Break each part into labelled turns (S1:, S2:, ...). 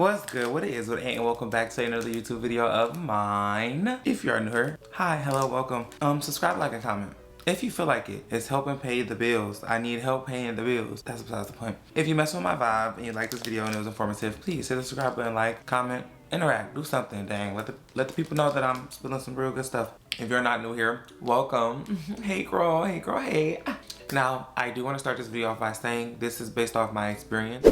S1: What's good? What it is? What it ain't? And welcome back to another YouTube video of mine. If you're new here, hi, hello, welcome. Subscribe, like, and comment. If you feel like it, it's helping pay the bills. I need help paying the bills. That's besides the point. If you mess with my vibe and you like this video and it was informative, please hit the subscribe button, like, comment, interact, do something. Dang, let the people know that I'm spilling some real good stuff. If you're not new here, welcome. Hey girl, hey girl, hey. Now, I do want to start this video off by saying this is based off my experience.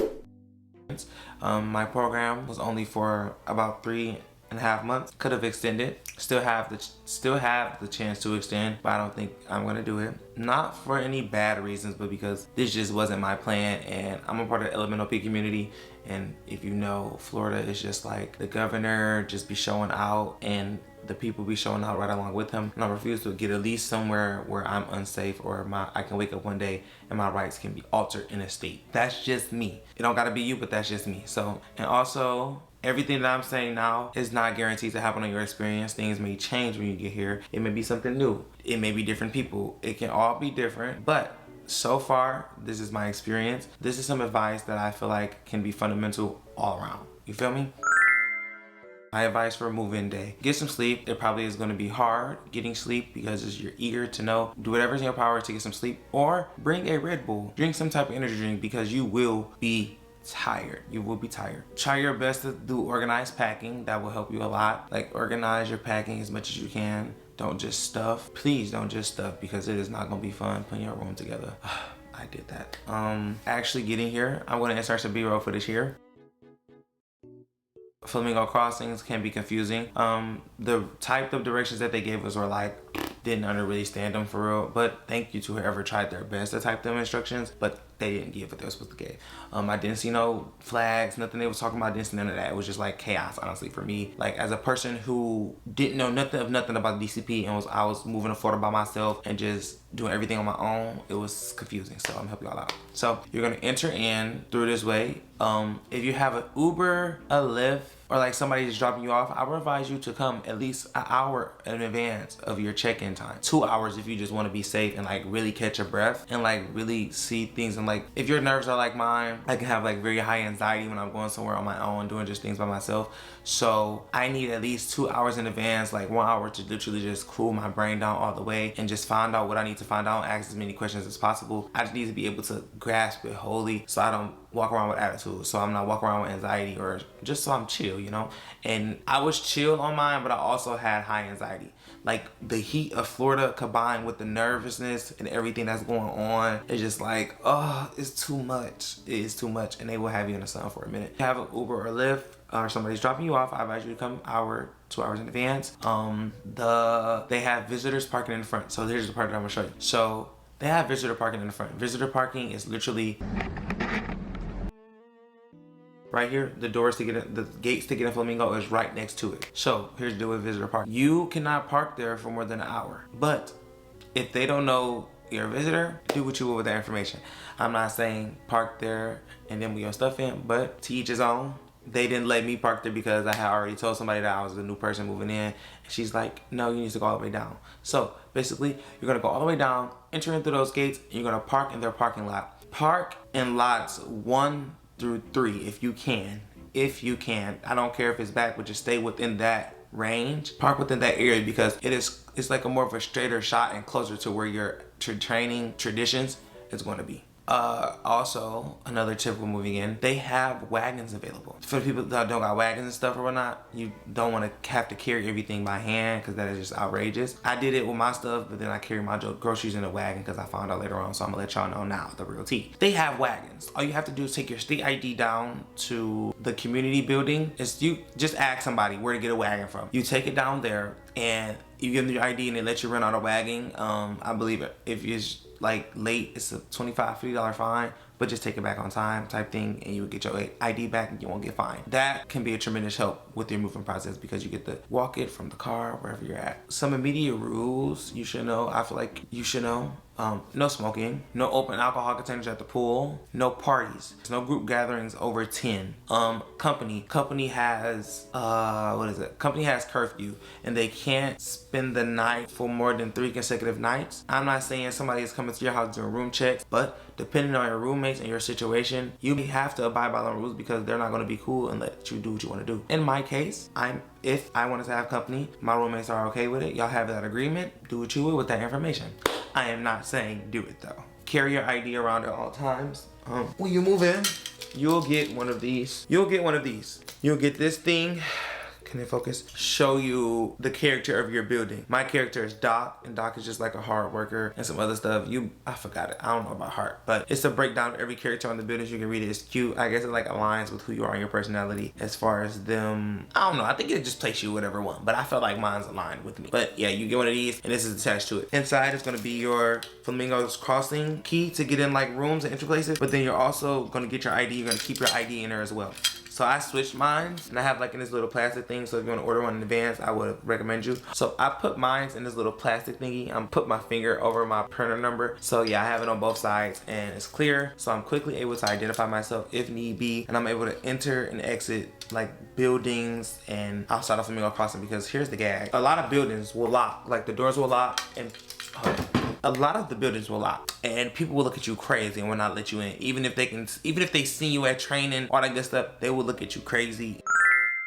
S1: My program was only for about 3.5 months. Could have extended. Still have the chance to extend, but I don't think I'm gonna do it. Not for any bad reasons, but because this just wasn't my plan. And I'm a part of the Elemental P community, and if you know, Florida is just like the governor just be showing out, and the people be showing out right along with him. And I refuse to get at least somewhere where I'm unsafe, or I can wake up one day and my rights can be altered in a state. That's just me. It don't gotta be you, but that's just me. So, and also, everything that I'm saying now is not guaranteed to happen on your experience. Things may change when you get here. It may be something new. It may be different people. It can all be different, but so far, this is my experience. This is some advice that I feel like can be fundamental all around. You feel me? My advice for a move-in day: get some sleep. It probably is going to be hard getting sleep because you're eager to know. Do whatever's in your power to get some sleep, or bring a Red Bull. Drink some type of energy drink because you will be tired. You will be tired. Try your best to do organized packing. That will help you a lot. Like, organize your packing as much as you can. Don't just stuff. Please don't just stuff, because it is not going to be fun putting your room together. I did that. Actually getting here, I'm going to insert some B-roll footage here. Flamingo crossings can be confusing. The type of directions that they gave us were like, didn't really stand them for real, but thank you to whoever tried their best to type them instructions, but they didn't give what they were supposed to give. I didn't see no flags, nothing they was talking about. I didn't see none of that. It was just like chaos, honestly, for me. Like, as a person who didn't know nothing about DCP and I was moving to Florida by myself and just doing everything on my own, it was confusing. So I'm helping y'all out. So you're gonna enter in through this way. If you have an Uber, a Lyft, or like somebody just dropping you off, I would advise you to come at least an hour in advance of your check-in time. 2 hours if you just want to be safe and like really catch your breath and like really see things. And like, if your nerves are like mine, I can have like very high anxiety when I'm going somewhere on my own, doing just things by myself. So I need at least 2 hours in advance, like 1 hour, to literally just cool my brain down all the way and just find out what I need to find out, ask as many questions as possible. I just need to be able to grasp it wholly so I don't walk around with attitude, so I'm not walking around with anxiety, or just so I'm chill, you know? And I was chill on mine, but I also had high anxiety. Like, the heat of Florida combined with the nervousness and everything that's going on, it's just like, oh, it's too much. It is too much, and they will have you in the sun for a minute. If you have an Uber or Lyft, or somebody's dropping you off, I advise you to come 2 hours in advance. They have visitors parking in the front. So here's the part that I'm gonna show you. So they have visitor parking in the front. Visitor parking is literally right here. The doors to get in, the gates to get in Flamingo is right next to it. So here's the deal with visitor parking. You cannot park there for more than an hour. But if they don't know you're a visitor, do what you will with that information. I'm not saying park there and then we your stuff in, but to each his own. They didn't let me park there because I had already told somebody that I was a new person moving in. And she's like, no, you need to go all the way down. So basically, you're gonna go all the way down, enter in through those gates, and you're gonna park in their parking lot. Park in lots 1 through 3 if you can. If you can. I don't care if it's back, but just stay within that range. Park within that area, because it's like a more of a straighter shot and closer to where your training traditions is going to be. Also, another tip when moving in, they have wagons available. For the people that don't got wagons and stuff or whatnot, you don't want to have to carry everything by hand, because that is just outrageous. I did it with my stuff, but then I carry my groceries in a wagon because I found out later on, so I'm gonna let y'all know now the real tea. They have wagons. All you have to do is take your state ID down to the community building. You just ask somebody where to get a wagon from. You take it down there and you give them your ID and they let you rent out a wagon. I believe if you're like late, it's a $25-$50 fine, but just take it back on time type thing, and you will get your ID back and you won't get fined. That can be a tremendous help with your moving process, because you get to walk it from the car wherever you're at. Some immediate rules you should know, I feel like you should know. No smoking, no open alcohol containers at the pool, no parties, no group gatherings over 10. Company has company has curfew and they can't spend the night for more than 3 consecutive nights. I'm not saying somebody is coming to your house doing room checks, but depending on your roommates and your situation, you have to abide by the rules because they're not going to be cool and let you do what you want to do. In my case, if I wanted to have company, my roommates are okay with it. Y'all have that agreement. Do what you will with that information. I am not saying do it though. Carry your ID around at all times. When you move in, you'll get one of these. You'll get this thing. Can it focus? Show you the character of your building. My character is Doc, and Doc is just like a hard worker and some other stuff. I forgot it. I don't know about heart, but it's a breakdown of every character on the building. You can read it. It's cute. I guess it like aligns with who you are and your personality as far as them. I don't know. I think it just places you whatever one, but I felt like mine's aligned with me. But yeah, you get one of these, and this is attached to it. Inside is gonna be your Flamingo's Crossing key to get in like rooms and entry places, but then you're also gonna get your ID. You're gonna keep your ID in there as well. So I switched mine, and I have like in this little plastic thing, so if you want to order one in advance, I would recommend you. So I put mine in this little plastic thingy. I'm put my finger over my printer number. So yeah, I have it on both sides and it's clear. So I'm quickly able to identify myself if need be, and I'm able to enter and exit like buildings and outside of Flamingo Crossing, because here's the gag. A lot of buildings will lock, like the doors will lock, and a lot of the buildings will lock, and people will look at you crazy and will not let you in. Even if they see you at training, all that good stuff, they will look at you crazy.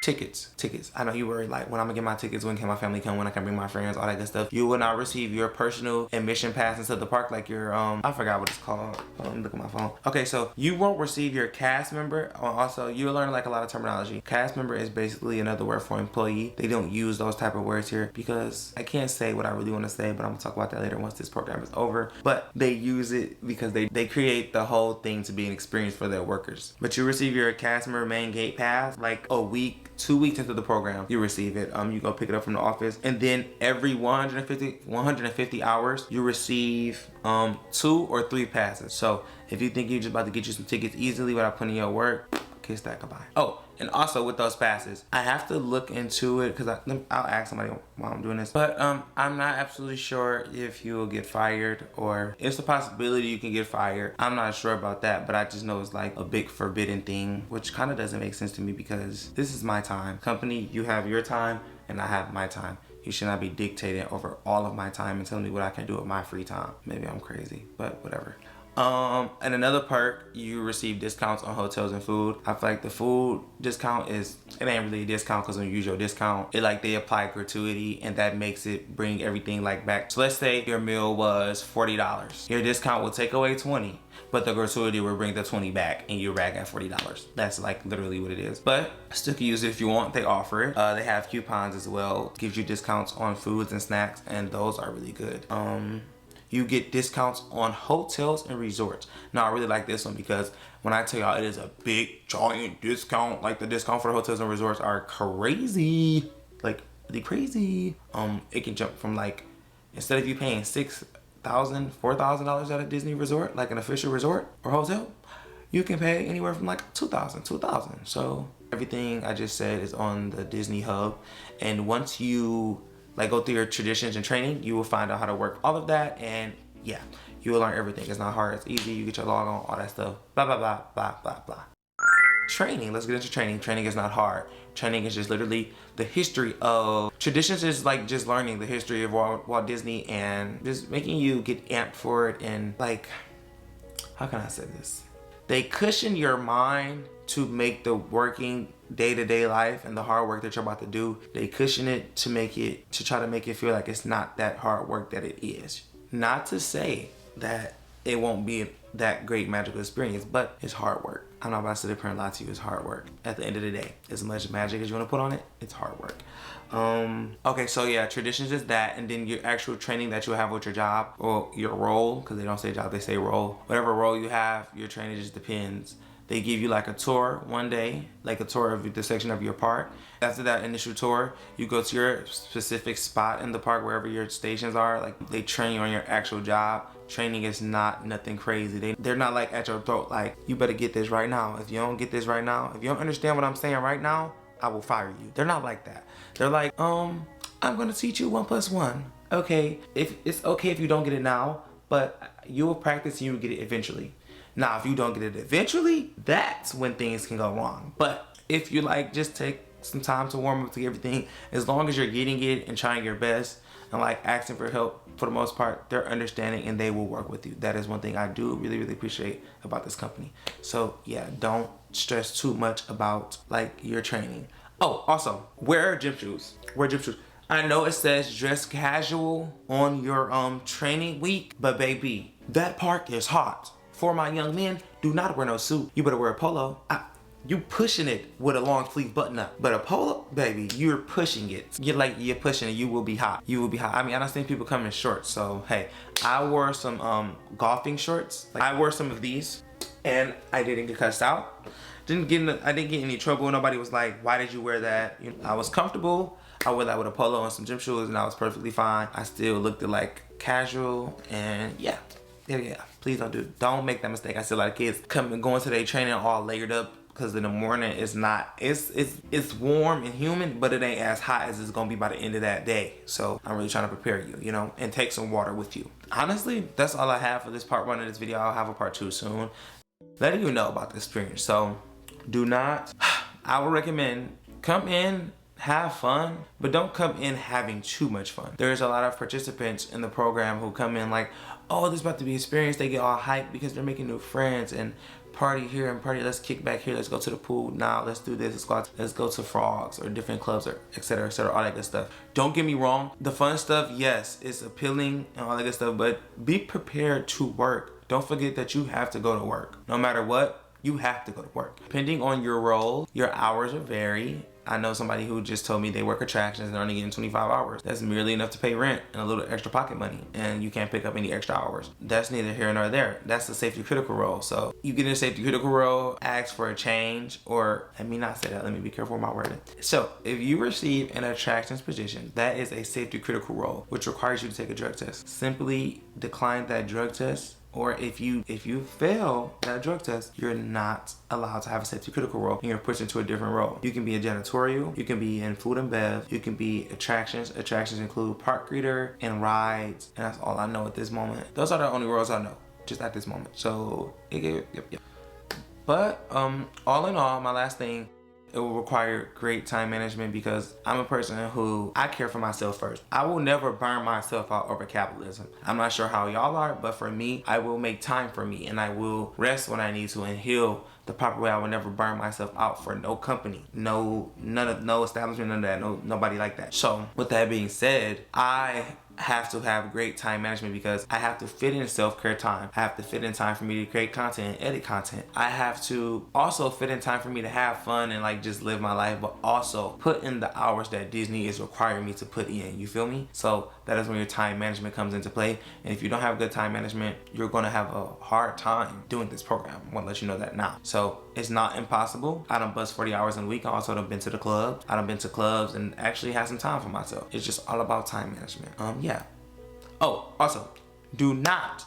S1: Tickets. I know you worried like, when I'm gonna get my tickets, when can my family come, when I can bring my friends, all that good stuff. You will not receive your personal admission pass into the park, like your I forgot what it's called. Look at my phone. Okay, so you won't receive your cast member. Also, you'll learn like a lot of terminology. Cast member is basically another word for employee. They don't use those type of words here because I can't say what I really want to say, but I'm gonna talk about that later once this program is over. But they use it because they create the whole thing to be an experience for their workers. But you receive your cast member main gate pass like a week, 2 weeks into the program, you receive it. You go pick it up from the office, and then every 150 hours, you receive 2 or 3 passes. So if you think you're just about to get you some tickets easily without putting in your work, kiss that goodbye. Oh, and also with those passes, I have to look into it because I'll ask somebody while I'm doing this. But I'm not absolutely sure if you will get fired, or it's a possibility you can get fired. I'm not sure about that, but I just know it's like a big forbidden thing, which kind of doesn't make sense to me because this is my time. Company, you have your time and I have my time. You should not be dictating over all of my time and telling me what I can do with my free time. Maybe I'm crazy, but whatever. And another perk, you receive discounts on hotels and food. I feel like the food discount it ain't really a discount because when you use your discount, they apply gratuity, and that makes it bring everything like back. So let's say your meal was $40. Your discount will take away 20, but the gratuity will bring the 20 back and you're back at $40. That's like literally what it is. But still can use it if you want. They offer it. They have coupons as well. Gives you discounts on foods and snacks, and those are really good. You get discounts on hotels and resorts. Now, I really like this one because when I tell y'all it is a big, giant discount, like the discount for the hotels and resorts are crazy. Like, really crazy. It can jump from like, instead of you paying $6,000, $4,000 at a Disney resort, like an official resort or hotel, you can pay anywhere from like $2,000. So everything I just said is on the Disney Hub. And once you go through your traditions and training, you will find out how to work all of that, and yeah, you will learn everything. It's not hard, it's easy. You get your log on, all that stuff, blah, blah, blah, blah, blah, blah. Training, let's get into training. Training is not hard. Training is just literally the history of traditions. Is like just learning the history of Walt Disney and just making you get amped for it. And like, how can I say this? They cushion your mind to make the working day-to-day life and the hard work that you're about to do, they cushion it to try to make it feel like it's not that hard work that it is. Not to say that it won't be that great magical experience, but it's hard work. I'm not about to sit up here and lie to you, it's hard work. At the end of the day, as much magic as you want to put on it, it's hard work. Okay, so yeah, traditions is that, and then your actual training that you have with your job or your role, because they don't say job, they say role. Whatever role you have, your training just depends. They give you like a tour one day, like a tour of the section of your park. After that initial tour, you go to your specific spot in the park, wherever your stations are. Like, they train you on your actual job. Training is not nothing crazy. They're not like at your throat, like, you better get this right now. If you don't get this right now, if you don't understand what I'm saying right now, I will fire you. They're not like that. They're like, I'm gonna teach you 1 + 1. Okay, if it's okay if you don't get it now, but you will practice and you will get it eventually. Now, if you don't get it eventually, that's when things can go wrong. But if you like, just take some time to warm up to everything, as long as you're getting it and trying your best and like asking for help, for the most part, they're understanding and they will work with you. That is one thing I do really, really appreciate about this company. So yeah, don't stress too much about like your training. Oh, also, wear gym shoes. Wear gym shoes. I know it says dress casual on your training week, but baby, that part is hot. For my young men, do not wear no suit. You better wear a polo. You pushing it with a long sleeve button up. But a polo, baby, you're pushing it. You're pushing it, you will be hot. You will be hot. I mean, I don't think people come in shorts, so hey. I wore some golfing shorts. Like, I wore some of these and I didn't get cussed out. I didn't get any trouble. Nobody was like, why did you wear that? You know, I was comfortable. I wore that with a polo and some gym shoes and I was perfectly fine. I still looked like casual and yeah. Please don't make that mistake. I see a lot of kids going to their training all layered up, because in the morning it's warm and humid, but it ain't as hot as it's gonna be by the end of that day. So I'm really trying to prepare you, you know, and take some water with you. Honestly, that's all I have for this part 1 of this video. I'll have a part 2 soon, letting you know about the experience. So do not, I would recommend come in, have fun, but don't come in having too much fun. There's a lot of participants in the program who come in like, oh, this is about to be experience. They get all hyped because they're making new friends and party here and party, let's kick back here, let's go to the pool, now let's do this, let's go to frogs or different clubs or etc, all that good stuff. Don't get me wrong, the fun stuff, yes, it's appealing and all that good stuff, but be prepared to work. Don't forget that you have to go to work. No matter what, you have to go to work. Depending on your role, your hours will vary. I know somebody who just told me they work attractions and they're only getting 25 hours. That's merely enough to pay rent and a little extra pocket money, and you can't pick up any extra hours. That's neither here nor there. That's the safety critical role. So you get in a safety critical role, ask for a change, or let me not say that, let me be careful with my wording. So if you receive an attractions position, that is a safety critical role, which requires you to take a drug test. Simply decline that drug test, or if you fail that drug test, you're not allowed to have a safety critical role and you're pushed into a different role. You can be a janitorial, you can be in food and bev, you can be attractions. Attractions include park greeter and rides, and that's all I know at this moment. Those are the only roles I know, just at this moment. So, yep. But all in all, my last thing, it will require great time management because I'm a person who, I care for myself first. I will never burn myself out over capitalism. I'm not sure how y'all are, but for me, I will make time for me and I will rest when I need to and heal the proper way. I will never burn myself out for no company, no establishment, none of that, nobody like that. So with that being said, I have to have great time management because I have to fit in self-care time. I have to fit in time for me to create content and edit content. I have to also fit in time for me to have fun and like just live my life, but also put in the hours that Disney is requiring me to put in, you feel me? So that is when your time management comes into play. And if you don't have good time management, you're gonna have a hard time doing this program. I wanna let you know that now. So it's not impossible. I done bust 40 hours in a week. I also done been to the club. I done been to clubs and actually had some time for myself. It's just all about time management. Yeah. Oh, also, do not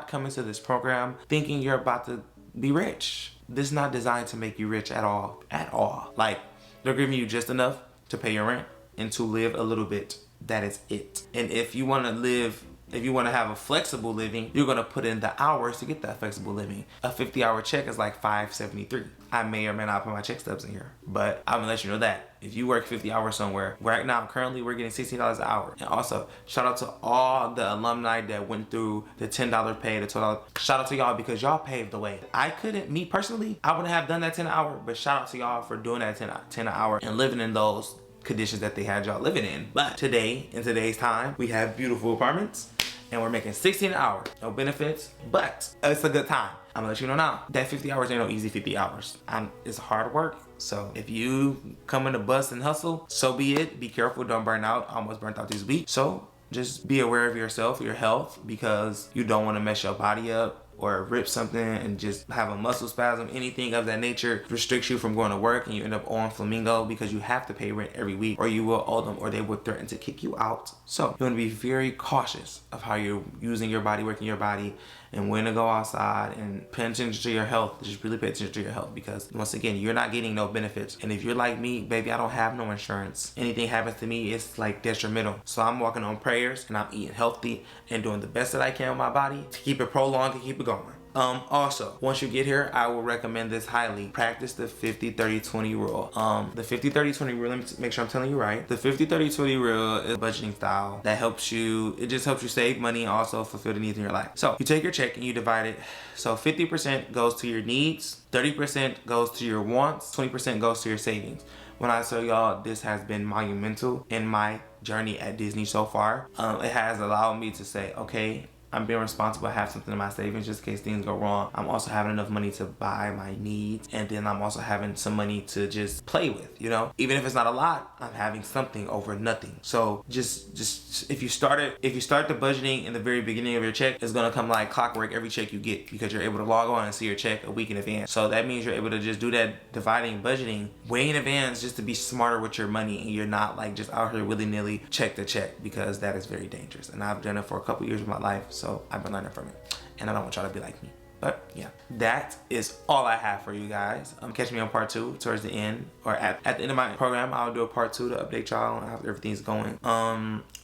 S1: come into this program thinking you're about to be rich. This is not designed to make you rich at all. Like, they're giving you just enough to pay your rent and to live a little bit. That is it. And if you want to have a flexible living, you're gonna put in the hours to get that flexible living. A 50-hour check is like $573. I may or may not put my check stubs in here, but I'm gonna let you know that if you work 50 hours somewhere, right now currently we're getting $16 an hour. And also shout out to all the alumni that went through the $10 pay, the $12. Shout out to y'all because y'all paved the way. I couldn't, me personally, I wouldn't have done that 10 an hour, but shout out to y'all for doing that 10 an hour and living in those conditions that they had y'all living in. But today, in today's time, we have beautiful apartments and we're making $16 an hour. No benefits, but it's a good time. I'm gonna let you know now, that 50 hours ain't no easy 50 hours. It's hard work. So if you come in to bust and hustle, so be it. Be careful, don't burn out. I almost burnt out this week. So just be aware of yourself, your health, because you don't wanna mess your body up or rip something and just have a muscle spasm, anything of that nature restricts you from going to work and you end up on Flamingo because you have to pay rent every week or you will owe them or they will threaten to kick you out. So you want to be very cautious of how you're using your body, working your body, and when to go outside, and pay attention to your health. Just really pay attention to your health, because once again, you're not getting no benefits. And if you're like me, baby, I don't have no insurance. Anything happens to me, it's like detrimental. So I'm walking on prayers and I'm eating healthy and doing the best that I can with my body to keep it prolonged and keep it going. Also, once you get here, I will recommend this highly. Practice the 50-30-20 rule. The 50-30-20 rule, let me make sure I'm telling you right. The 50-30-20 rule is a budgeting style that helps you, it just helps you save money and also fulfill the needs in your life. So you take your check and you divide it. So 50% goes to your needs, 30% goes to your wants, 20% goes to your savings. When I tell y'all this has been monumental in my journey at Disney so far, it has allowed me to say, okay, I'm being responsible. I have something in my savings just in case things go wrong. I'm also having enough money to buy my needs, and then I'm also having some money to just play with, you know? Even if it's not a lot, I'm having something over nothing. So just if you start the budgeting in the very beginning of your check, it's gonna come like clockwork every check you get, because you're able to log on and see your check a week in advance. So that means you're able to just do that dividing budgeting way in advance, just to be smarter with your money, and you're not like just out here willy-nilly check to check, because that is very dangerous. And I've done it for a couple years of my life. So I've been learning from it, and I don't want y'all to be like me. But yeah, that is all I have for you guys. Catch me on part 2 towards the end, or at the end of my program. I'll do a part 2 to update y'all on how everything's going.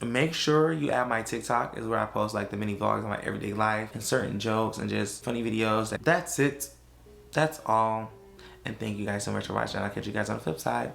S1: Make sure you add my TikTok, is where I post like the mini vlogs of my everyday life and certain jokes and just funny videos. That's it. That's all. And thank you guys so much for watching. I'll catch you guys on the flip side.